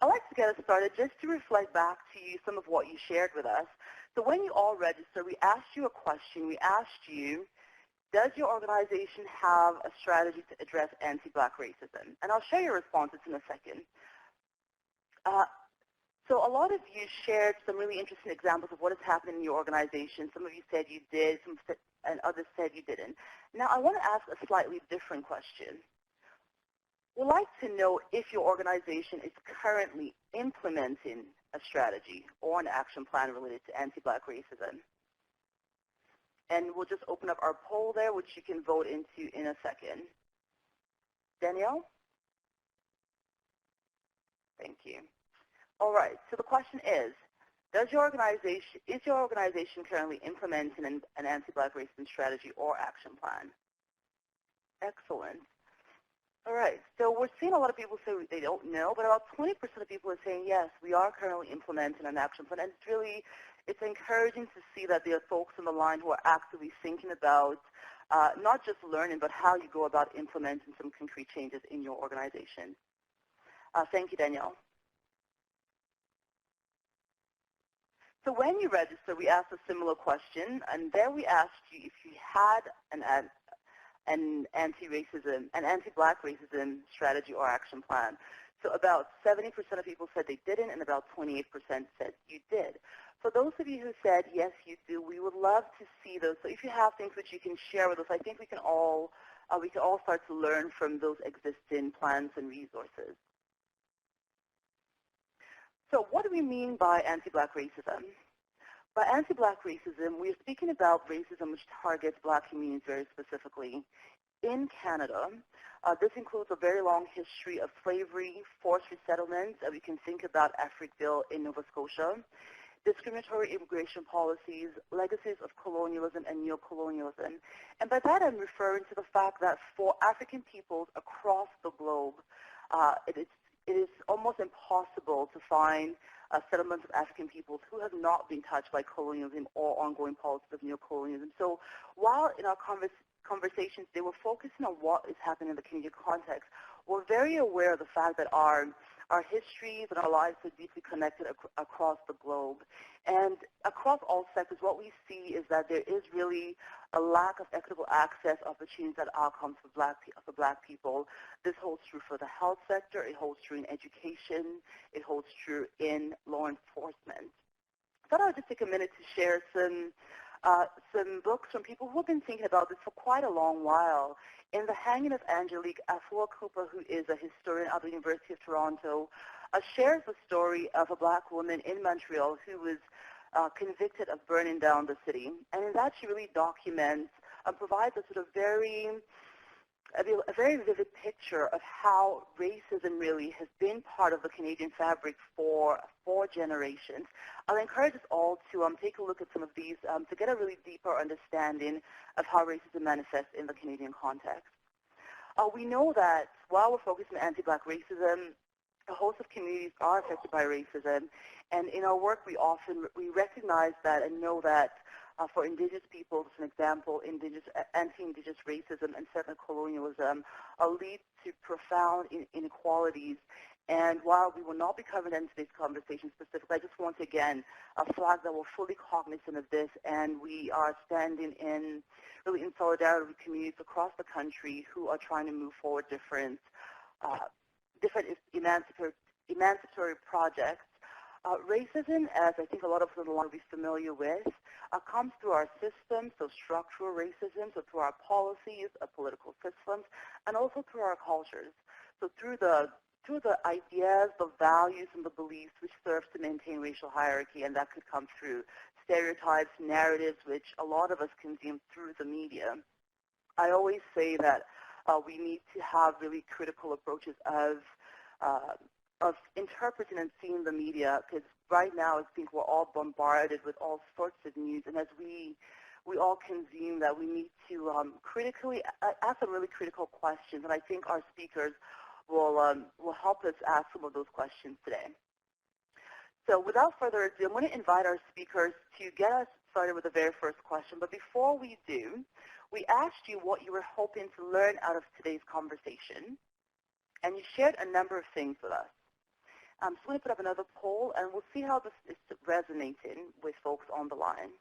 I'd like to get us started just to reflect back to you some of what you shared with us. So when you all registered, we asked you a question. We asked you, does your organization have a strategy to address anti-Black racism? And I'll share your responses in a second. So a lot of you shared some really interesting examples of what has happened in your organization. Some of you said you did, and others said you didn't. Now I want to ask a slightly different question. We'd like to know if your organization is currently implementing a strategy or an action plan related to anti-Black racism. And we'll just open up our poll there, which you can vote into in a second. Danielle? Thank you. All right, so the question is your organization currently implementing an anti-Black racism strategy or action plan? Excellent. All right, so we're seeing a lot of people say they don't know, but about 20% of people are saying, yes, we are currently implementing an action plan. And it's encouraging to see that there are folks on the line who are actively thinking about not just learning, but how you go about implementing some concrete changes in your organization. Thank you, Danielle. So when you register, we asked a similar question, and there we asked you if you had an anti-Black racism strategy or action plan. So about 70% of people said they didn't, and about 28% said you did. For those of you who said, yes, you do, we would love to see those. So if you have things which you can share with us, I think we can all start to learn from those existing plans and resources. So what do we mean by anti-Black racism? By anti-Black racism, we're speaking about racism which targets Black communities very specifically. In Canada, this includes a very long history of slavery, forced resettlement. We can think about Africville in Nova Scotia, discriminatory immigration policies, legacies of colonialism and neocolonialism. And by that I'm referring to the fact that for African peoples across the globe, it is almost impossible to find settlements of African peoples who have not been touched by colonialism or ongoing policies of neocolonialism. So while in our conversations they were focusing on what is happening in the Canadian context, we're very aware of the fact that our histories and our lives are deeply connected across the globe. And across all sectors, what we see is that there is really a lack of equitable access, opportunities, and outcomes for Black people. This holds true for the health sector, it holds true in education, it holds true in law enforcement. I thought I would just take a minute to share some books from people who have been thinking about this for quite a long while. In The Hanging of Angelique, Afua Cooper, who is a historian at the University of Toronto, shares the story of a Black woman in Montreal who was convicted of burning down the city. And in that she really documents and provides a sort of a very vivid picture of how racism really has been part of the Canadian fabric for generations. I'll encourage us all to take a look at some of these to get a really deeper understanding of how racism manifests in the Canadian context. We know that while we're focused on anti-Black racism, a host of communities are affected by racism, and in our work we recognize that and know that for Indigenous peoples, as an example, anti-Indigenous racism and settler colonialism lead to profound inequalities. And while we will not be covering in today's conversation specifically, I just want to again flag that we're fully cognizant of this, and we are standing really in solidarity with communities across the country who are trying to move forward different emancipatory projects. Racism, as I think a lot of us will be familiar with, comes through our systems, so structural racism, so through our policies, our political systems, and also through our cultures. So through the ideas, the values, and the beliefs which serve to maintain racial hierarchy, and that could come through stereotypes, narratives, which a lot of us consume through the media. I always say that we need to have really critical approaches of interpreting and seeing the media, because right now I think we're all bombarded with all sorts of news, and as we all consume that, we need to critically ask some really critical questions, and I think our speakers will help us ask some of those questions today. So without further ado, I'm going to invite our speakers to get us started with the very first question, but before we do, we asked you what you were hoping to learn out of today's conversation, and you shared a number of things with us. So I'm going to put up another poll, and we'll see how this is resonating with folks on the line.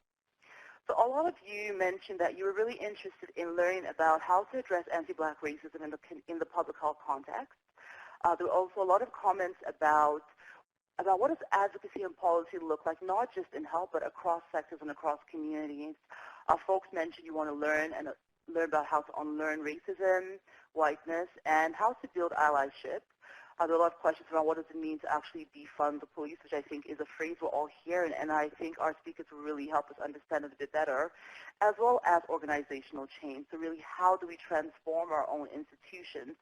So a lot of you mentioned that you were really interested in learning about how to address anti-Black racism in the public health context. There were also a lot of comments about what does advocacy and policy look like, not just in health, but across sectors and across communities. Folks mentioned you want to learn about how to unlearn racism, whiteness, and how to build allyship. There are a lot of questions around what does it mean to actually defund the police, which I think is a phrase we're all hearing, and I think our speakers will really help us understand it a bit better, as well as organizational change. So really, how do we transform our own institutions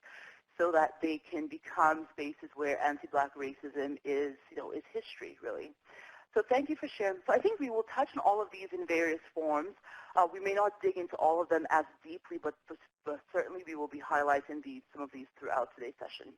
so that they can become spaces where anti-Black racism is history, really. So thank you for sharing. So I think we will touch on all of these in various forms. We may not dig into all of them as deeply, but certainly we will be highlighting some of these throughout today's session.